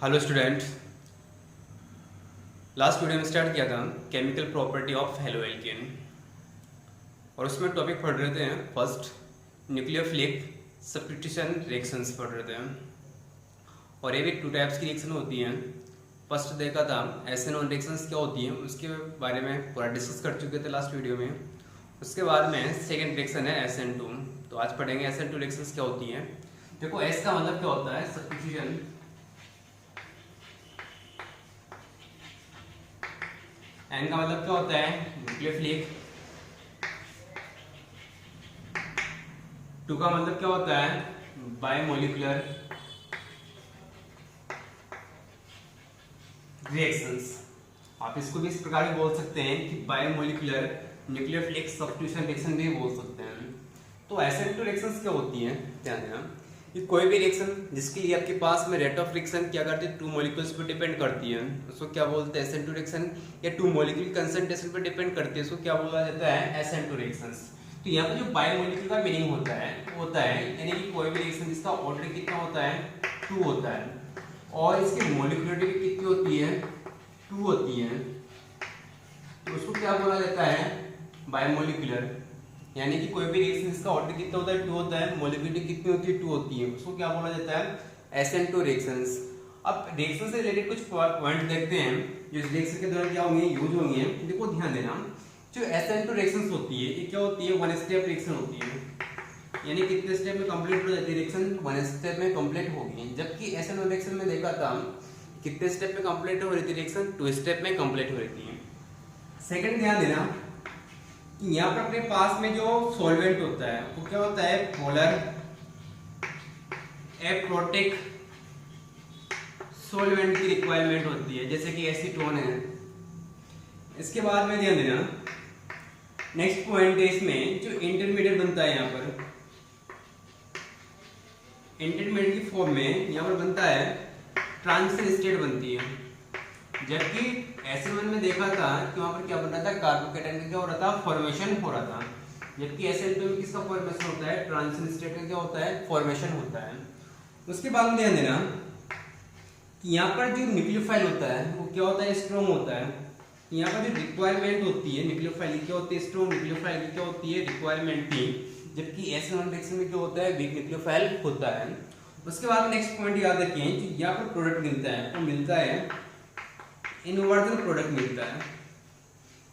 Hello student. Last video में start किया था chemical property of halo alkane और उसमें टॉपिक पढ़ रहे थे फर्स्ट न्यूक्लियोफिलिक सब्स्टिट्यूशन रिएक्शंस पढ़ रहे थे और ये भी टू टाइप्स की रिएक्शन होती हैं। फर्स्ट देखा था SN1 रिएक्शंस क्या होती हैं, उसके बारे में पूरा डिस्कस कर चुके थे लास्ट वीडियो में। उसके बाद में सेकेंड रिएक्शन है SN2। तो आज पढ़ेंगे SN2 रिएक्शंस क्या होती हैं। देखो S का मतलब क्या होता है सब्स्टिट्यूशन, N का मतलब क्या होता है न्यूक्लियोफिलिक, 2 का मतलब क्या होता है बायोमोलिकुलर रिएक्शंस। आप इसको भी इस प्रकार भी बोल सकते हैं कि बायोमोलिकुलर न्यूक्लियोफिलिक सब्स्टिट्यूशन रिएक्शन भी बोल सकते हैं। तो SN2 रिएक्शंस क्या होती हैं, ध्यान देना कि कोई भी रिएक्शन जिसके लिए आपके पास में रेट ऑफ रिएक्शन क्या करती है, 2 मॉलिक्यूल्स पर डिपेंड करती है, उसको क्या बोलते हैं SN2 रिएक्शन, या 2 मॉलिक्यूल कंसंट्रेशन पर डिपेंड करती है, उसको क्या बोला जाता है SN2 रिएक्शंस। तो यहाँ पर जो बायोमोलिक्यूल का मीनिंग होता है यानी कि कोई भी रिएक्शन जिसका ऑर्डर कितना होता है 2 होता है और इसकी मोलिकुलरिटी कितनी होती है 2 होती है, तो उसको क्या बोला जाता है बायोमोलिकुलर। यानी कि कोई भी रिएक्शन जिसका ऑर्डर कितना होता है 2 होता है, मोलिकुलरिटी कितनी होती है 2 होती है, उसको क्या बोला जाता है SN2 रिएक्शंस। अब रिएक्शन से रिलेटेड कुछ पॉइंट देखते हैं जो इस रिएक्शन के दौरान क्या होंगे, यूज होंगे। देखो ध्यान देना, जो SN2 रिएक्शंस होती है ये क्या होती है, 1 स्टेप रिएक्शन होती है। यानी कितने स्टेप में कंप्लीट हो जाती है रिएक्शन, 1 स्टेप में कंप्लीट होगी। जबकि SN1 रिएक्शन में देखा था कितने स्टेप में कंप्लीट हो रही थी रिएक्शन, 2 स्टेप में कंप्लीट हो रही थी। सेकंड ध्यान देना कि यहाँ पर अपने पास में जो सॉल्वेंट होता है वो क्या होता है पोलर एप्रोटिक सॉल्वेंट की रिक्वायरमेंट होती है, जैसे कि एसीटोन है। इसके बाद में ध्यान देना नेक्स्ट पॉइंट है, इसमें जो इंटरमीडिएट बनता है यहाँ पर इंटरमीडिएट की फॉर्म में यहाँ पर बनता है ट्रांजिशन स्टेट बनती है। जबकि SN1 में देखा था कि वहाँ पर क्या बन रहा था, कार्बोकेटायन का क्या हो रहा था, फॉर्मेशन हो रहा था। जबकि SN2 में किसका फॉर्मेशन होता है, ट्रांजिशन स्टेट का क्या होता है, फॉर्मेशन होता है। उसके बाद में ध्यान देना कि यहाँ पर जो न्यूक्लियोफाइल होता है वो क्या होता है, स्ट्रॉन्ग होता है। यहाँ पर जो रिक्वायरमेंट होती है न्यूक्लियोफाइल की क्या होती है, स्ट्रॉन्ग न्यूक्लियोफाइल की क्या होती है, रिक्वायरमेंट थी। जबकि SN1 रिएक्शन में क्या होता है, वीक न्यूक्लियोफाइल होता है। उसके बाद नेक्स्ट पॉइंट याद रखें, यहाँ पर प्रोडक्ट मिलता है, वो मिलता है इनवर्जन प्रोडक्ट मिलता है।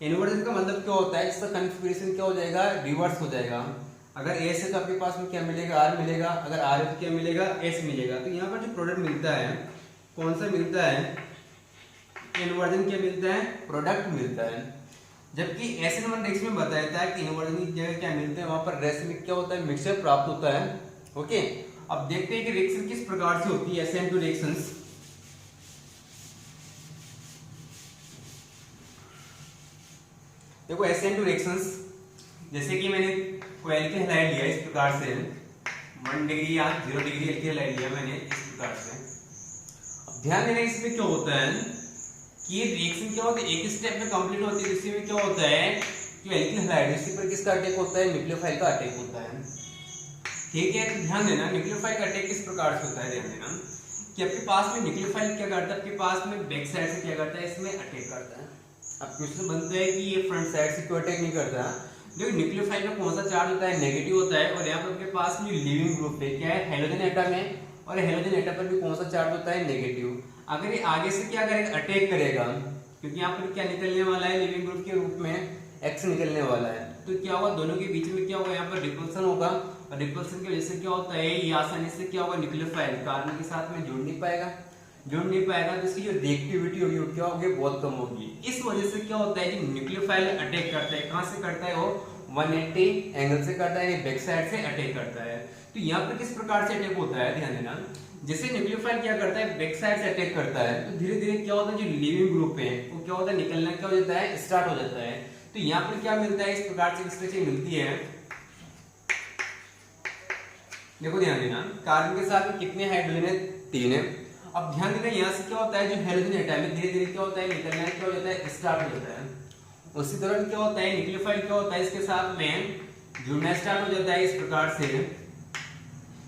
इनवर्जन का मतलब क्या होता है, इसका कन्फिगरेशन क्या हो जाएगा, रिवर्स हो जाएगा। अगर A से तो आपके पास में क्या मिलेगा, R मिलेगा, अगर R है तो क्या मिलेगा, S मिलेगा। तो यहाँ पर जो प्रोडक्ट मिलता है कौन सा मिलता है, इनवर्जन क्या मिलता है, प्रोडक्ट मिलता है। जबकि SN1 रिएक्शन में बताया जाता है कि इनवर्जन की जगह क्या मिलता है, वहां पर रेसिमिक क्या होता है, मिक्सचर प्राप्त होता है। ओके, अब देखते हैं कि रिएक्शन किस प्रकार से होती है SN2 रिएक्शंस। देखो SN2 रिएक्शंस जैसे कि मैंने कोई एल्केन हैलाइड लिया इस प्रकार से 1 डिग्री या 0 डिग्री एल्केन हैलाइड लिया मैंने इस प्रकार से। अब ध्यान देना इसमें क्या होता है कि ये रिएक्शन क्या होता है, एक स्टेप में कंप्लीट होती है। इसी में क्या होता है कि एल्केन हैलाइड इसी पर किसका अटैक होता है, न्यूक्लियोफाइल का अटैक होता है। ठीक है, तो ध्यान देना न्यूक्लियोफाइल का अटैक किस प्रकार से होता है। ध्यान देना कि आपके पास में न्यूक्लियोफाइल क्या करता है, आपके पास में बैक साइड से क्या करता है, इसमें अटैक करता है। अब क्वेश्चन बनता है कि ये फ्रंट साइड से क्यों अटैक नहीं करता। देखो न्यूक्लियोफाइल में कौन सा चार्ज होता है, नेगेटिव होता है। और यहाँ पर आपके पास में लिविंग ग्रुप है क्या है, हेलोजन एटम है, और हेलोजन एटम पर भी कौन सा चार्ज होता है, नेगेटिव। अगर ये आगे से क्या करेगा, अटैक करेगा, क्योंकि यहाँ पर क्या निकलने वाला है, लिविंग ग्रुप के रूप में एक्स निकलने वाला है। तो क्या होगा, दोनों के बीच में क्या होगा, यहाँ पर रिपल्सन होगा, और रिपल्सन की वजह से क्या होता है, ये आसानी से क्या होगा, न्यूक्लियोफाइल कार्बन के साथ में जुड़ नहीं पाएगा, तो इसकी जो रिएक्टिविटी होगी वो क्या होगी, बहुत कम होगी। इस वजह से क्या होता है कि न्यूक्लियोफाइल अटैक करता है। कहां से करता है, वो 180 एंगल से करता है, बैक साइड से अटैक करता है। तो यहाँ पर किस प्रकार से अटैक होता है, ध्यान देना। जैसे न्यूक्लियोफाइल क्या करता है, बैक साइड से अटैक करता है, तो धीरे धीरे क्या होता है, जो लिविंग ग्रुप है वो क्या होता है, निकलना क्या हो जाता है, स्टार्ट हो जाता है। तो यहाँ पर क्या मिलता है, इस प्रकार से स्ट्रक्चर मिलती है। देखो ध्यान देना, कार्बन के साथ में कितने हाइड्रोजन है, 3 है। अब ध्यान देना यहाँ से क्या होता है, जो हेलोजन एटम है धीरे धीरे क्या होता है, निकलना क्या हो जाता है, स्टार्ट हो जाता है। उसी दौरान क्या होता है, न्यूक्लियोफाइल क्या होता है, इसके साथ में जुड़ना स्टार्ट हो जाता है इस प्रकार से।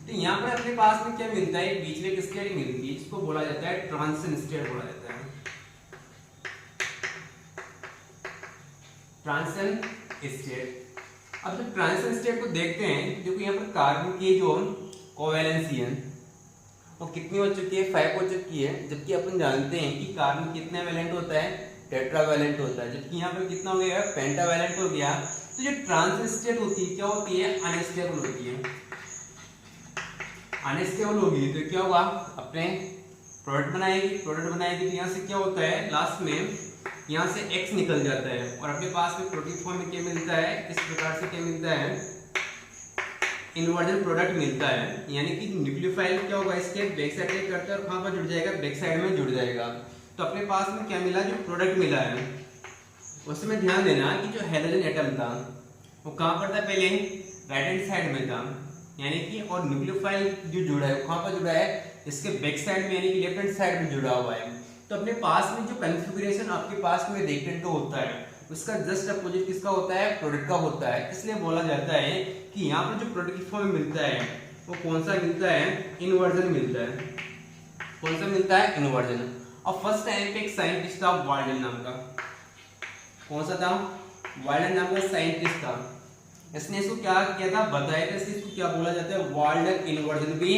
तो यहाँ पर अपने पास में क्या मिलता है, बीच में एक स्टेट मिलती है, इसको बोला जाता है ट्रांजिशन स्टेट बोला जाता है, ट्रांजिशन स्टेट। अब जब ट्रांजिशन स्टेट को देखते हैं, देखो यहाँ पर कार्बन की जो कोवैलेंसी है वो कितनी हो चुकी है, 5 हो चुकी है, जबकि अपन जानते हैं कि कार्बन कितने वैलेंट होता है, टेट्रावैलेंट होता है, जबकि यहाँ पर कितना हो गया, पेंटावैलेंट हो गया। तो जो ट्रांजिशन स्टेट होती है क्या होती है, अनस्टेबल होती है। अनस्टेबल होगी तो क्या होगा, अपने प्रोडक्ट बनाएगी तो यहाँ से क्या होता है, लास्ट में यहाँ से X निकल जाता है और अपने पास में प्रोटीन फॉर्म में क्या मिलता है, इस प्रकार से क्या मिलता है, इन्वर्जन प्रोडक्ट मिलता है। यानी कि न्यूक्लियोफाइल क्या होगा, इसके बैक साइड में करता है और कहाँ पर जुड़ जाएगा, बैक साइड में जुड़ जाएगा। तो अपने पास में क्या मिला, जो प्रोडक्ट मिला है उसमें ध्यान देना कि जो हाइड्रोजन एटम था वो कहाँ पर था, पहले राइट हैंड साइड में था, यानी कि और न्यूक्लियोफाइल जो जुड़ा है वो कहाँ पर जुड़ा है, इसके बैक साइड में, यानी कि लेफ्ट हैंड साइड में जुड़ा हुआ है। तो अपने पास में जो कॉन्फ़िगरेशन आपके पास में रिएक्टेंट का होता है उसका जस्ट अपोजिट किसका होता है, प्रोडक्ट का होता है। इसलिए बोला जाता है कि यहाँ पर जो प्रोडक्ट की फॉर्म मिलता है वो कौन सा मिलता है, इन्वर्जन मिलता है। कौन सा मिलता है, इन्वर्जन। और फर्स्ट टाइम पे एक साइंटिस्ट था वाल्डन नाम का, कौन सा था, वाल्डन नाम का साइंटिस्ट था। इसने इसको क्या किया था, बताया था, इसको क्या बोला जाता है, वाल्डन इन्वर्जन भी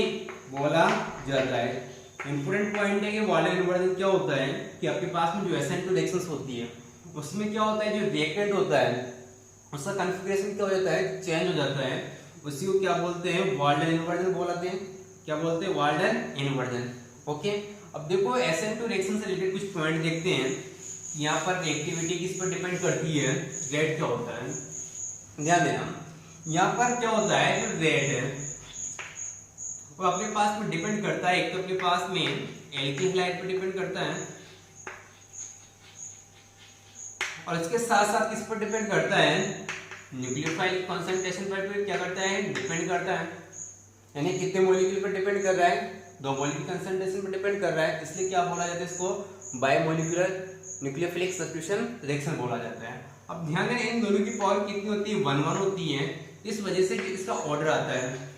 बोला जाता है। इंपोर्टेंट पॉइंट है कि वाल्डन इन्वर्जन क्या होता है कि आपके पास में जो SN2 रिएक्शंस होती है उसमें क्या होता है, जो रिएक्टेंट होता है उसका कॉन्फ़िगरेशन क्या हो जाता है, चेंज हो जाता है। उसी को क्या बोलते हैं, वाल्डन इन्वर्जन बोलते हैं। क्या बोलते हैं, वाल्डन इन्वर्जन। ओके, अब देखो SN2 रिएक्शन से रिलेटेड कुछ पॉइंट देखते हैं। यहाँ पर रिएक्टिविटी किस पर डिपेंड करती है, रेट क्या होता है, ध्यान देना। यहाँ पर क्या होता है, जो रेट है वो अपने पास में डिपेंड करता है, एक तो अपने पास में एल्किल हैलाइड पर डिपेंड करता है और इसके साथ साथ किस पर डिपेंड करता है, न्यूक्लियोफाइल कंसंट्रेशन पर भी क्या करता है, डिपेंड करता है। यानी कितने मॉलिक्यूल पर डिपेंड कर रहा है, 2 मॉलिक्यूल कंसंट्रेशन पर डिपेंड कर रहा है। इसलिए क्या बोला जाता है, इसको बायोमोलिक्यूलर न्यूक्लियोफिलिक सब्स्टिट्यूशन रिएक्शन बोला जाता है। अब ध्यान देना, इन दोनों की पावर कितनी होती है, 1 1 होती है। इस वजह से इसका ऑर्डर आता है,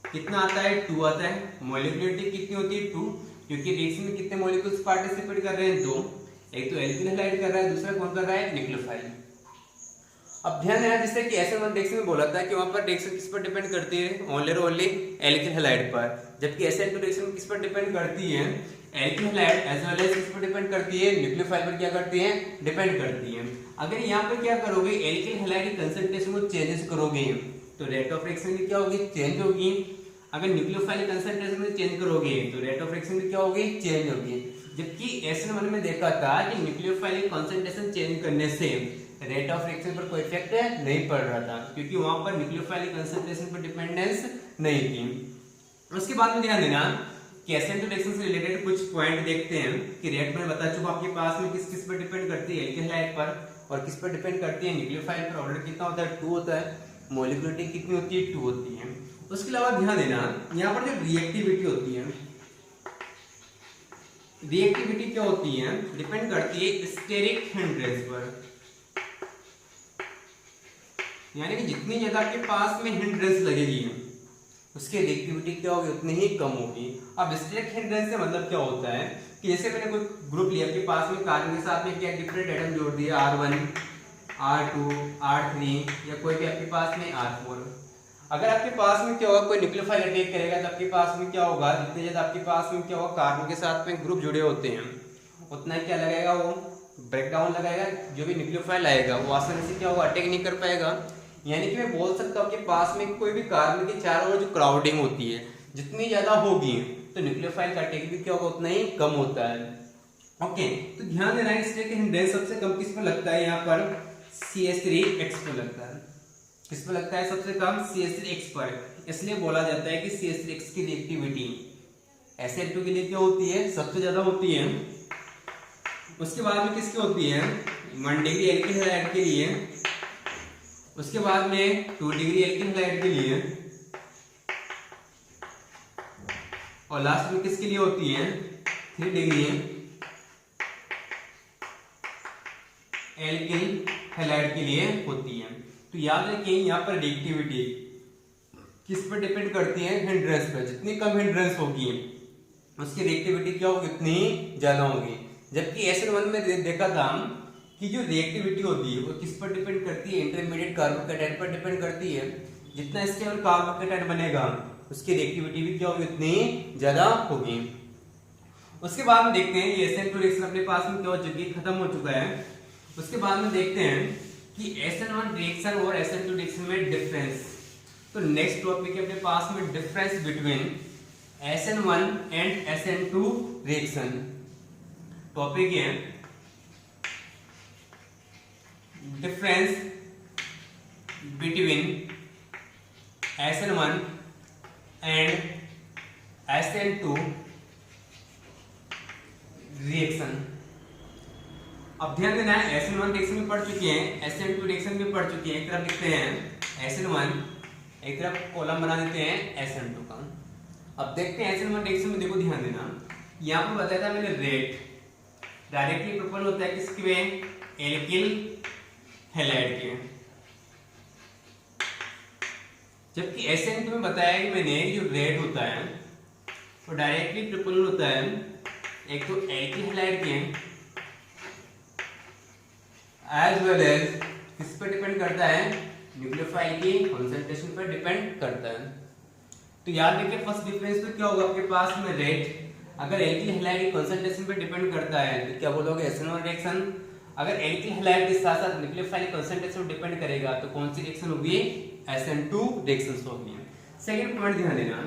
कितना आता है, 2 आता है। मॉलिक्यूलरिटी कितनी होती है, 2, क्योंकि रिएक्शन में कितने मॉलिक्यूल्स पार्टिसिपेट कर रहे हैं, 2। एक तो एल्किल हैलाइड कर रहा है, दूसरा कौन कर रहा है, न्यूक्लियोफाइल। अब ध्यान देना, जैसे कि SN1 रिएक्शन में बोला था कि वहां पर रिएक्शन किस पर डिपेंड करती है, ओनली एल्किल हैलाइड पर, जबकि SN2 रिएक्शन किस पर डिपेंड करती है, alkyl halide as well as किस पर डिपेंड करती है, न्यूक्लियोफाइल पर क्या करती है, डिपेंड करती है। अगर यहाँ पर क्या करोगे, एल्किल हैलाइड की कंसंट्रेशन को चेंजेस करोगे तो रेट ऑफ रिएक्शन भी क्या होगी, चेंज होगी। अगर न्यूक्लियोफाइल कंसंट्रेशन में चेंज करोगे तो रेट ऑफ रिएक्शन भी क्या होगी, चेंज होगी। जबकि SN1 में देखा था कि न्यूक्लियोफाइल कंसंट्रेशन चेंज करने से रेट ऑफ रिएक्शन पर कोई इफेक्ट नहीं पड़ रहा था, क्योंकि वहां पर न्यूक्लियोफाइल कंसंट्रेशन पर डिपेंडेंस नहीं थी। उसके बाद में ध्यान देना कि SN2 रिएक्शन से रिलेटेड कुछ पॉइंट देखते हैं कि रेट में बता चुका आपके पास में किस किस पर डिपेंड करती है, एल्किल हैलाइड पर, और किस पर डिपेंड करती है, न्यूक्लियोफाइल पर। ऑर्डर कितना होता है, 2 होता है। मॉलिक्यूलरिटी कितनी होती है, 2 होती है। उसके अलावा ध्यान देना, यहाँ पर जो रिएक्टिविटी होती है, रिएक्टिविटी क्या होती है, डिपेंड करती है स्टेरिक हिंड्रेंस पर। यानी कि जितनी ज्यादा आपके पास में हिंड्रेंस लगेगी उसकी रिएक्टिविटी क्या होगी, उतनी ही कम होगी। अब स्टेरिक हिंड्रेंस से मतलब क्या होता है कि जैसे मैंने कोई ग्रुप लिया, आपके पास में कार्बन के साथ में क्या डिफरेंट एटम जोड़ दिए, R1 R2 R3 या कोई भी आपके पास में R4। अगर आपके पास में क्या होगा, कोई न्यूक्लियोफाइल अटैक करेगा तो आपके पास में क्या होगा, जितने ज्यादा आपके पास में क्या होगा, कार्बन के साथ में ग्रुप जुड़े होते हैं, उतना क्या लगाएगा, वो ब्रेकडाउन लगाएगा। जो भी न्यूक्लियोफाइल आएगा वो आसानी से क्या होगा, अटैक नहीं कर पाएगा। यानी कि मैं बोल सकता हूँ कि पास में कोई भी कार्बन के चारों ओर जो क्राउडिंग होती है जितनी ज्यादा होगी तो न्यूक्लियोफाइल का अटैक भी क्या होगा, उतना ही कम होता है। ओके, तो ध्यान देना है, इसलिए कि हिंड्रेंस सबसे कम किस पर लगता है, यहाँ पर CH3X पर लगता है। किस पर लगता है, सबसे कम CH3X पर। इसलिए बोला जाता है कि CH3X की रिएक्टिविटी SN2 के लिए क्या होती है, सबसे ज्यादा होती है। उसके बाद में किसकी होती है, 1 डिग्री एल्किल हैलाइड के लिए, उसके बाद में 2 डिग्री एल्किल हैलाइड के लिए, और लास्ट में किसके लिए होती है, 3 डिग्री एल्किल हैलाइड के लिए होती है। तो याद रखिए यहाँ पर रिएक्टिविटी किस पर डिपेंड करती है, हिंड्रेंस पर। जितनी कम हिंड्रेंस होगी उसकी रिएक्टिविटी क्या होगी, उतनी ज्यादा होगी। जबकि SN1 में देखा था कि जो रिएक्टिविटी होती है वो किस पर डिपेंड करती है, इंटरमीडिएट कार्बोकेटाइन पर डिपेंड करती है। जितना स्टेबल कार्बोकेटाइन बनेगा उसकी रिएक्टिविटी भी क्या होगी, उतनी ज्यादा होगी। उसके बाद में देखते हैं ये SN2 रिएक्शन अपने पास में क्या हो चुकी है, खत्म हो चुका है। उसके बाद में देखते हैं कि SN1 रिएक्शन और SN2 रिएक्शन में डिफरेंस। तो नेक्स्ट टॉपिक है अपने पास में difference between SN1 and SN2 reaction. Topic है difference between SN1 and SN2 reaction. अब ध्यान देना है, SN1 रिएक्शन में पढ़ चुके हैं, SN2 रिएक्शन में पढ़ चुके हैं। एक तरफ लिखते हैं SN1, एक तरफ कॉलम बना देते हैं SN2 का। अब देखते हैं SN1 रिएक्शन में, देखो ध्यान देना, यहाँ पर बताया था मैंने रेट डायरेक्टली प्रोपोर्शनल होता है किसके में, एल्किल हैलाइड के। जबकि SN2 में बताया कि मैंने जो रेट होता है वो डायरेक्टली प्रोपोर्शनल होता है एक तो एल्किल हैलाइड के एज वेल एज किस पर डिपेंड करता है, न्यूक्लियोफाइल की कंसंट्रेशन पर डिपेंड करता है। तो याद रखिए फर्स्ट डिफरेंस में क्या होगा आपके पास में रेट, अगर एल्किल हैलाइड की कंसंट्रेशन पर डिपेंड करता है तो क्या बोलोगे, SN1 रिएक्शन। अगर एल्किल हैलाइड के साथ साथ न्यूक्लियोफाइल की कंसंट्रेशन पर डिपेंड करेगा तो कौन सी रिएक्शन होगी, SN2 रिएक्शंस होगी। सेकंड पॉइंट ध्यान देना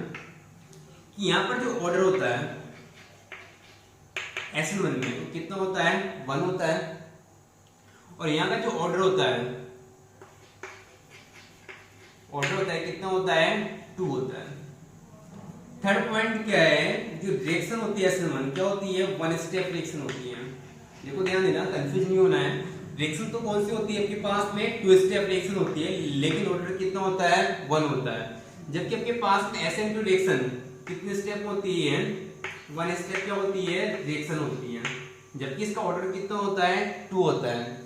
कि यहाँ पर जो ऑर्डर होता है SN1 में कितना होता है, 1 होता है, और यहाँ का जो ऑर्डर होता है कितना होता है, 2 होता है। थर्ड पॉइंट क्या है, जो रिएक्शन होती है SN1 क्या होती है, 1 स्टेप रिएक्शन होती है। देखो ध्यान देना, कंफ्यूज नहीं होना है। रिएक्शन तो कौन सी होती है आपके पास में, 2 स्टेप रिएक्शन होती है, लेकिन ऑर्डर कितना होता है, 1 होता है। जबकि आपके पास में SN2 रिएक्शन कितने स्टेप होती है, 1 स्टेप क्या होती है, रिएक्शन होती है, जबकि इसका ऑर्डर कितना होता है, 2 होता है।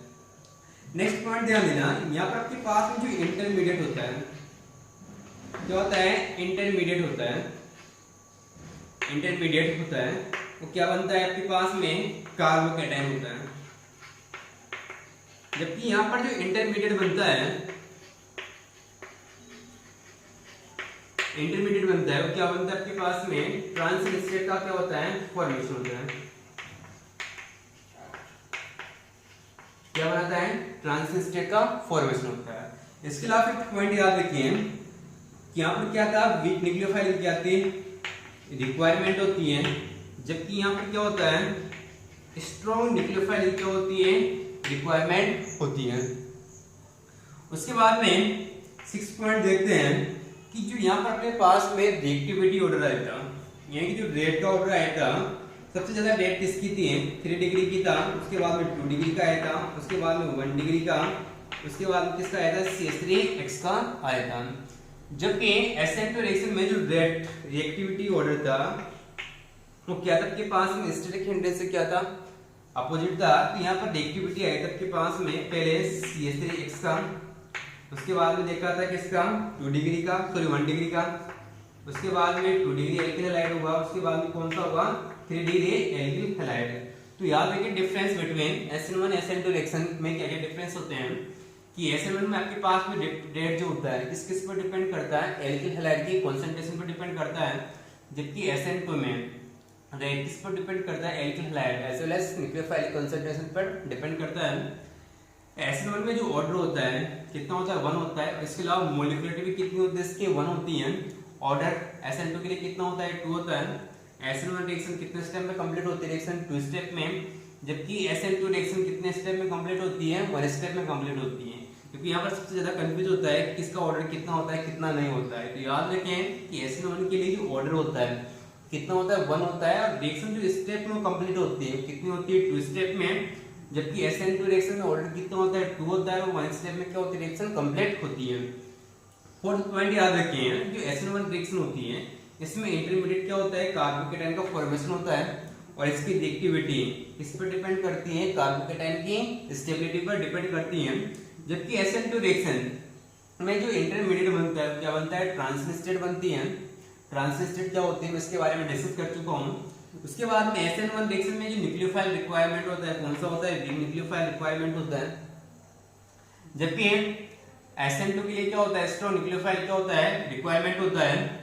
नेक्स्ट पॉइंट ध्यान देना, यहाँ पर आपके पास में जो इंटरमीडिएट होता है क्या होता है, इंटरमीडिएट होता है वो क्या बनता है आपके पास में, कार्बोकेटाइन होता है। जबकि यहाँ पर जो इंटरमीडिएट बनता है वो क्या बनता है आपके पास में, ट्रांजिशन स्टेट का क्या होता है, फॉर्मेशन होता है। क्या बनाता है, ट्रांजिशन स्टेट का फॉर्मेशन होता है। इसके अलावा एक पॉइंट याद रखिए कि यहाँ पर क्या था, वीक न्यूक्लियोफाइल की आती रिक्वायरमेंट होती है, जबकि यहाँ पर क्या होता है, स्ट्रॉन्ग न्यूक्लियोफाइल क्या होती है, रिक्वायरमेंट होती है। उसके बाद में 6 पॉइंट देखते हैं कि जो यहाँ पर अपने पास में रिएक्टिविटी ऑर्डर आया था, यानी कि जो रेट का ऑर्डर आया था, सबसे ज्यादा रेट किसकी थी, 3 डिग्री की था, उसके बाद में 2 डिग्री का आया था, उसके बाद में 1 डिग्री का, उसके बाद में किसका आया था, CH3X का आया था। जबकि SN2 रिएक्शन में जो रेट रिएक्टिविटी ऑर्डर था वो क्या था, आपके पास में स्टैटिक हिंड्रेंस से क्या था, अपोजिट था। तो यहाँ पर रिएक्टिविटी आई था आपके पास में पहले CH3X का, उसके बाद में देखा था किसका, 2 डिग्री का, सॉरी 1 डिग्री का, उसके बाद में 2 डिग्री एल्किल हैलाइड हुआ, उसके बाद में कौन सा हुआ, 3 डिग्री एल्किल हैलाइड। तो याद रखिए difference between SN1 SN2 reaction में क्या क्या डिफरेंस होते हैं कि SN1 में आपके पास में रेट जो होता है किस पर डिपेंड करता है, एल्किल हैलाइड की कंसंट्रेशन पर डिपेंड करता है। जबकि SN2 में रेट किस पर डिपेंड करता है, alkyl halide as well as nucleophile concentration पर डिपेंड करता है। SN1 में जो ऑर्डर होता है कितना होता है, 1 होता है। इसके अलावा मोलिकुलरिटी भी कितनी होती है, इसकी 1 होती है। ऑर्डर SN2 के लिए कितना होता है, 2 होता है। SN1 रिएक्शन कितने स्टेप में कंप्लीट होती है, रिएक्शन 2 स्टेप में, जबकि SN2 रिएक्शन कितने स्टेप में कंप्लीट होती है, 1 स्टेप में कंप्लीट होती है। क्योंकि यहाँ पर सबसे ज्यादा कंफ्यूज होता है कि किसका ऑर्डर कितना होता है, कितना नहीं होता है। तो याद रखें कि SN1 के लिए जो ऑर्डर होता है कितना होता है, 1 होता है, और रिएक्शन जो स्टेप में कंप्लीट होती है कितनी होती है, 2 स्टेप में। जबकि SN2 रिएक्शन में ऑर्डर कितना होता है, 2 होता है, और 1 स्टेप में क्या होती है, रिएक्शन कंप्लीट होती है। फोर्थ पॉइंट याद रखें, जो SN1 रिएक्शन होती है इसमें इंटरमीडिएट क्या होता है, कार्बोकेटाइन का फॉर्मेशन होता है, और इसकी रिएक्टिविटी किस पर डिपेंड करती है, कार्बोकेटाइन की स्टेबिलिटी पर डिपेंड करती है। जबकि SN2 रिएक्शन में जो इंटरमीडिएट बनता है क्या बनता है, ट्रांजिशन स्टेट बनती है। ट्रांजिशन स्टेट क्या होती है मैं इसके बारे में डिस्कस कर चुका हूँ। उसके बाद में SN1 रिएक्शन में जो न्यूक्लियोफाइल रिक्वायरमेंट होता है कौन सा होता है, वीक न्यूक्लियोफाइल रिक्वायरमेंट होता है। जबकि SN2 के लिए क्या होता है, स्ट्रॉन्ग न्यूक्लियोफाइल क्या होता है, रिक्वायरमेंट होता है।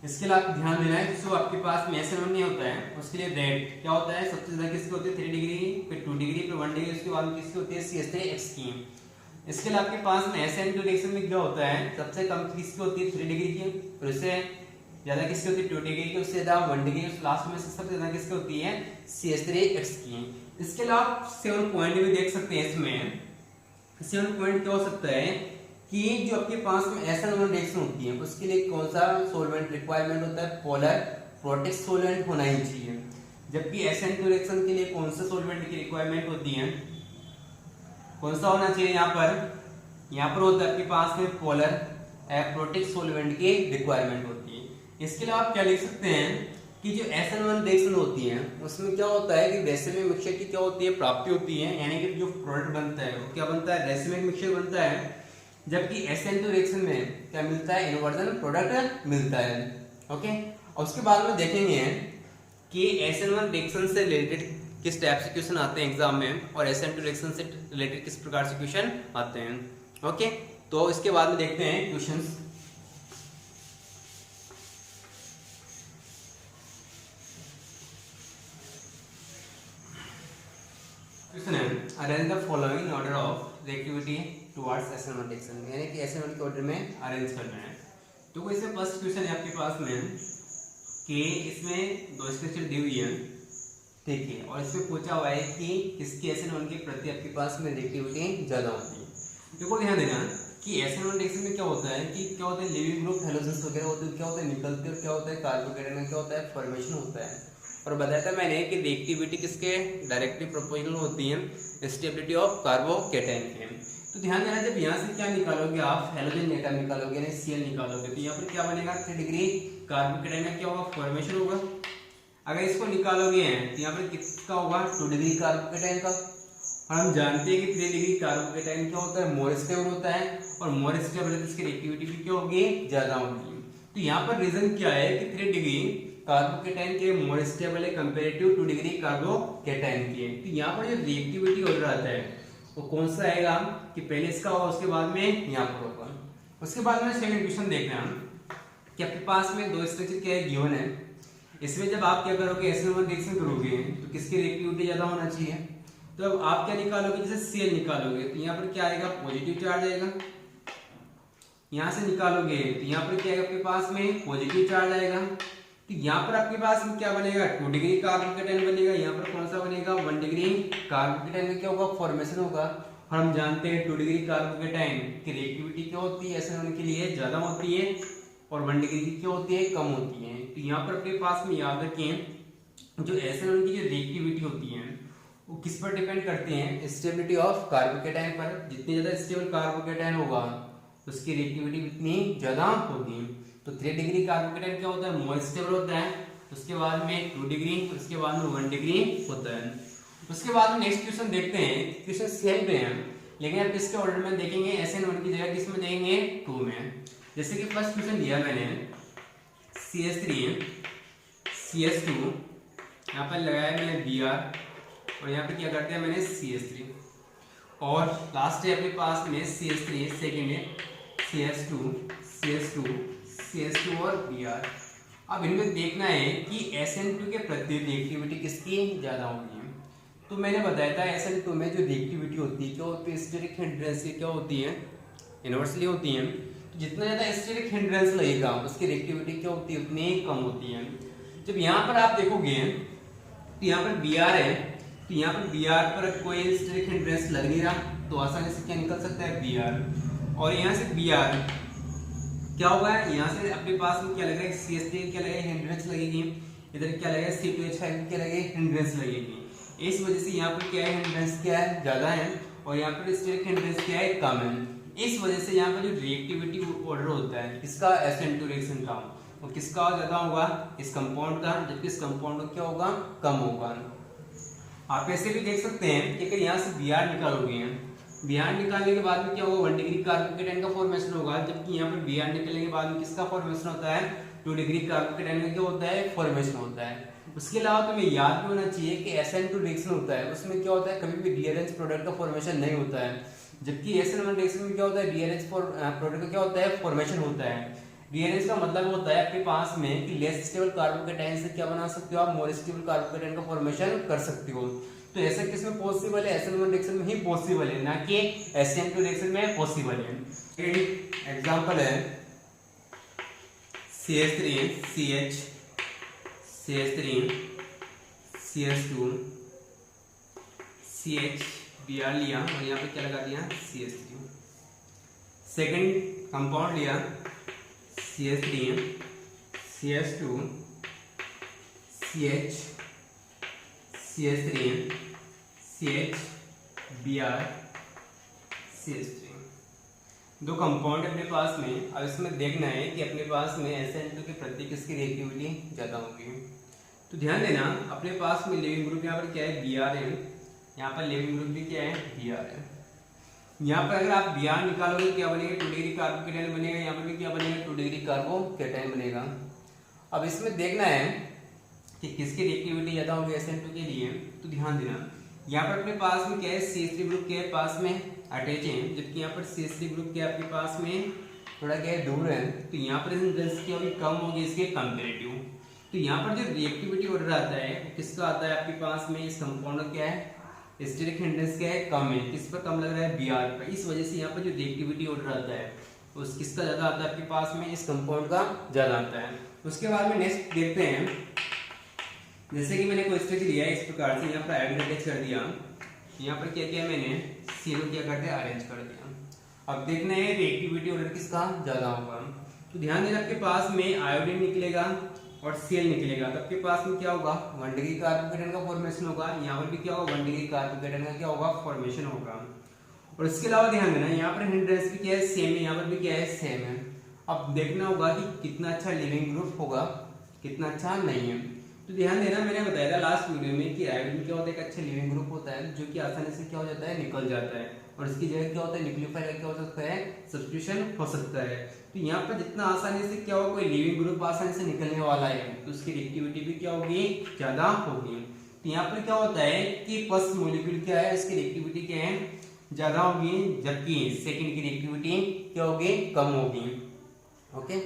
इसके लिए आप ध्यान देना है, जो आपके पास में SN1 नहीं होता है उसके लिए रेड क्या होता है, सबसे ज्यादा किसकी होती है 3 डिग्री, फिर 2 डिग्री, फिर 1 डिग्री, उसके बाद में किसकी होती है CH3X की। इसके लिए आपके पास में SN2 रिएक्शन में क्या होता है, सबसे कम किसकी होती है 3 डिग्री की, फिर उससे ज्यादा किसकी होती है 2 डिग्री की, उससे ज्यादा 1 डिग्री, उस लास्ट में सबसे ज्यादा किसकी होती है CH3X की। इसके लिए आप 7 पॉइंट भी देख सकते हैं। इसमें 7 पॉइंट क्या हो सकता है कि जो आपके पास में SN1 रिएक्शन होती है उसके लिए कौन सा सॉल्वेंट रिक्वायरमेंट होता है, पोलर प्रोटेक्ट सॉल्वेंट होना ही चाहिए। जबकि SN2 रिएक्शन के लिए कौन सा सॉल्वेंट की रिक्वायरमेंट होती है, कौन सा होना चाहिए, यहाँ पर होता है आपके पास में पोलर प्रोटेक्ट सॉल्वेंट की रिक्वायरमेंट होती है। इसके लिए आप क्या लिख सकते हैं कि जो SN1 रिएक्शन होती है उसमें क्या होता है कि रेसिमिक मिक्सचर की क्या होती है, प्राप्ति होती है, यानी कि जो प्रोडक्ट बनता है वो क्या बनता है, रेसिमिक मिक्सचर बनता है। जबकि SN2 रिएक्शन में क्या मिलता है, इनवर्जन प्रोडक्ट मिलता है। ओके, और उसके बाद में देखेंगे कि SN1 रिएक्शन से रिलेटेड किस टाइप से क्वेश्चन आते हैं एग्जाम में, और SN2 रिएक्शन से रिलेटेड किस प्रकार से क्वेश्चन आते हैं। ओके, तो इसके बाद में देखते हैं क्वेश्चंस। क्वेश्चन है arrange the following in order of reactivity towards SN1 reaction, यानी कि SN1 के ऑर्डर में अरेंज करना है। तो कोई से फर्स्ट क्वेश्चन है आपके पास में कि इसमें दो स्ट्रक्चर दी हुई है, ठीक है, और इसमें पूछा हुआ है कि किसकी SN1 के प्रति आपके पास में रिएक्टिविटी ज्यादा होती है। देखो ध्यान देना कि SN1 रिएक्शन में क्या होता है कि क्या होता है लिविंग ग्रुप हेलोजेंस वगैरह होते हैं, क्या होता है निकलते, और क्या होता है कार्बोकेटाइन में क्या होता है फॉर्मेशन होता है। और बताया था मैंने कि रिएक्टिविटी किसके डायरेक्टली प्रोपोर्शनल होती है स्टेबिलिटी ऑफ कार्बोकेटाइन के। तो ध्यान देना जब यहाँ से क्या निकालोगे आप हेलोजन एटम निकालोगे यानी Cl निकालोगे तो यहाँ पर क्या बनेगा 3 डिग्री कार्बोकेटाइन में क्या होगा फॉर्मेशन होगा। अगर इसको निकालोगे तो यहाँ पर किसका होगा 2 डिग्री कार्बोकेटाइन का, और हम जानते हैं कि 3 डिग्री कार्बोकेटाइन क्या होता है मोर स्टेबल होता है, और मोर स्टेबल है तो इसकी रिएक्टिविटी भी क्या होगी ज्यादा होगी। तो यहाँ पर रीजन क्या है कि 3 डिग्री कार्बोकेटाइन के मोर स्टेबल है कंपेरेटिव 2 डिग्री कार्बोकेटाइन के। तो यहाँ पर जो रिएक्टिविटी ऑर्डर आता है वो कौन सा आएगा कि पहले इसका होगा उसके बाद में यहाँ पर होगा। उसके बाद में सेकंड क्वेश्चन देखना है कि आपके पास में दो स्ट्रक्चर क्या है गिवन है, इसमें जब आप क्या करोगे SN1 रिएक्शन करोगे तो किसकी रिएक्टिविटी ज्यादा होना चाहिए। तो अब आप क्या निकालोगे, जैसे Cl निकालोगे तो यहाँ पर क्या आएगा पॉजिटिव चार्ज आएगा, यहाँ से निकालोगे तो यहाँ पर क्या आएगा आपके पास में पॉजिटिव चार्ज आएगा। तो यहाँ पर आपके पास में क्या बनेगा 2 डिग्री कार्बोकेटाइन बनेगा, यहाँ पर कौन सा बनेगा 1 डिग्री कार्बोकेटाइन में क्या होगा फॉर्मेशन होगा। और हम जानते हैं 2 डिग्री कार्बोकेटाइन की रिएक्टिविटी क्या होती है SN1 के लिए ज्यादा होती है, और 1 डिग्री की क्या होती है कम होती है। तो यहाँ पर अपने पास में याद रखें जो SN1 की जो रिएक्टिविटी होती है वो किस पर डिपेंड करते हैं, स्टेबिलिटी ऑफ कार्बोकेटाइन पर। जितनी ज्यादा स्टेबल कार्बोकेटाइन होगा उसकी रिएक्टिविटी उतनी ज्यादा होगी। तो 3 डिग्री कार्बोकेटाइन क्या होता है मोर स्टेबल होता है, उसके बाद में 2 डिग्री, उसके बाद में 1 डिग्री होता है। उसके बाद में नेक्स्ट क्वेश्चन देखते हैं, क्वेश्चन सेम पे है लेकिन आप किसके ऑर्डर में देखेंगे SN1 की जगह किस में देखेंगे 2 में। जैसे कि फर्स्ट क्वेश्चन दिया मैंने CH3 CH2, यहाँ पर लगाया मैंने Br, और यहाँ पे क्या करते हैं मैंने CH3, और लास्ट है अपने पास में CH3 सेकेंड है CH2 CH2 CH2 और Br। अब इनमें देखना है कि SN2 के प्रति रिएक्टिविटी किसकी ज्यादा होगी। तो मैंने बताया था SN2 में जो रिएक्टिविटी होती है क्या होती है स्टेरिक हिंड्रेंस से क्या होती है इनवर्सली होती है। तो जितना ज्यादा स्टेरिक हिंड्रेंस लगेगा उसकी रिएक्टिविटी क्या होती है उतनी कम होती है। जब यहाँ पर आप देखोगे तो यहाँ पर Br है, तो यहाँ पर Br पर कोई स्टेरिक हिंड्रेंस लग नहीं रहा तो आसानी से क्या निकल सकता है Br, और यहाँ से Br क्या होगा यहाँ से अपने पास में क्या लगेगा CH3 क्या लगेगा हिंड्रेंस लगेगी, इधर क्या लगेगा C2H5 क्या लगेगा हिंड्रेंस लगेगी। इस वजह से यहाँ पर क्या है हिंड्रेंस क्या है ज्यादा है, और यहाँ पर स्टेरिक हिंड्रेंस क्या है कम है। इस वजह से यहाँ पर जो रिएक्टिविटी ऑर्डर होता है किसका SN2 रिएक्शन का और किसका ज्यादा होगा इस कंपाउंड का, जबकि इस कंपाउंड का क्या होगा कम होगा। आप ऐसे भी देख सकते हैं कि अगर यहाँ से Br निकालोगे बी आर निकालने के बाद में क्या होगा 1 डिग्री कार्बोकेटाइन का फॉर्मेशन होगा, जबकि यहाँ पर बी आर निकलने के बाद में किसका फॉर्मेशन होता है 2 डिग्री कार्बोकेटाइन का क्या होता है फॉर्मेशन होता है। उसके अलावा तुम्हें याद भी होना चाहिए कि SN2 रिएक्शन होता है उसमें क्या होता है कभी भी डीआरएच प्रोडक्ट का फॉर्मेशन नहीं होता है, जबकि SN1 रिएक्शन में क्या होता है डीआरएच प्रोडक्ट का क्या होता है फॉर्मेशन होता है। डीआरएच का मतलब होता है आपके पास में कि लेस स्टेबल कार्बोकेटाइन से क्या बना सकते हो आप मोर स्टेबल कार्बोकेटाइन का फॉर्मेशन कर सकते हो। तो ऐसा किसमें पॉसिबल है SN1 रिएक्शन में ही पॉसिबल है, ना कि SN2 रिएक्शन में पॉसिबल है। एग्जांपल है CH3CH CH3 CH2 CH Br लिया और यहाँ पे क्या लगा दिया CH3। सेकंड कंपाउंड लिया CH3 CH2 CH CH3 CH Br CH3, दो कंपाउंड अपने पास में। अब इसमें देखना है कि अपने पास में SN2 के प्रति किसकी रिएक्टिविटी ज़्यादा होगी। तो ध्यान देना अपने पास में लिविंग ग्रुप यहाँ पर क्या है Br है, यहाँ पर लिविंग ग्रुप भी क्या है Br है। यहाँ पर अगर आप Br निकालोगे क्या बनेगा 2 डिग्री कार्बोकेटाइन बनेगा, यहाँ पर भी क्या बनेगा 2 डिग्री कार्बोकेटाइन बनेगा। अब इसमें देखना है कि किसकी रिएक्टिविटी ज़्यादा होगी SN2 के लिए। तो ध्यान देना यहाँ पर अपने पास में क्या है CH3 ग्रुप के पास में अटैच है, जबकि यहाँ पर CH3 ग्रुप के आपके पास में थोड़ा क्या है दूर है। तो यहाँ पर हिंड्रेंस क्या होगी कम होगी इसके कंपेरेटिव। तो यहाँ पर जो रिएक्टिविटी ऑर्डर आता है वो किसका आता है आपके पास में इस कंपाउंड का क्या है स्टेरिक हिंड्रेंस क्या है कम है, किस पर कम लग रहा है Br पर। इस वजह से यहाँ पर जो रिएक्टिविटी ऑर्डर आता है उस किसका ज़्यादा आता है आपके पास में इस कंपाउंड का ज़्यादा आता है। उसके बाद में नेक्स्ट देखते हैं, जैसे कि मैंने कोई स्टेज लिया है इस प्रकार से, यहाँ पर आयोडीन अटैच कर दिया, यहाँ पर क्या किया मैंने CO क्या कर दिया अरेंज कर दिया। अब देखना है रिएक्टिविटी ऑर्डर किसका ज़्यादा होगा। तो ध्यान देना आपके पास में आयोडीन निकलेगा और Cl निकलेगा, तो आपके पास में क्या होगा 1 डिग्री कार्बोकेटाइन का फॉर्मेशन होगा, यहाँ पर भी क्या होगा 1 डिग्री कार्बोकेटाइन का क्या होगा फॉर्मेशन होगा। और इसके अलावा ध्यान देना यहाँ पर हिंड्रेंस भी क्या है सेम है, यहाँ पर भी क्या है सेम है। अब देखना होगा कि कितना अच्छा लिविंग ग्रुप होगा कितना अच्छा नहीं है। तो ध्यान देना मैंने बताया था लास्ट वीडियो में कि आयोडीन क्या होता है एक अच्छा लिविंग ग्रुप होता है जो कि आसानी से क्या हो जाता है निकल जाता है, और इसकी जगह क्या होता है न्यूक्लियोफाइल क्या हो सकता है सब्स्टिट्यूशन हो सकता है। तो यहाँ पर जितना आसानी से क्या होगा कोई लिविंग ग्रुप आसानी से निकलने वाला है तो उसकी रिएक्टिविटी भी क्या होगी ज्यादा होगी। तो यहाँ पर क्या होता है कि फर्स्ट मॉलिक्यूल क्या है इसकी रिएक्टिविटी क्या है ज्यादा होगी, जबकि सेकंड की रिएक्टिविटी क्या होगी कम होगी। ओके।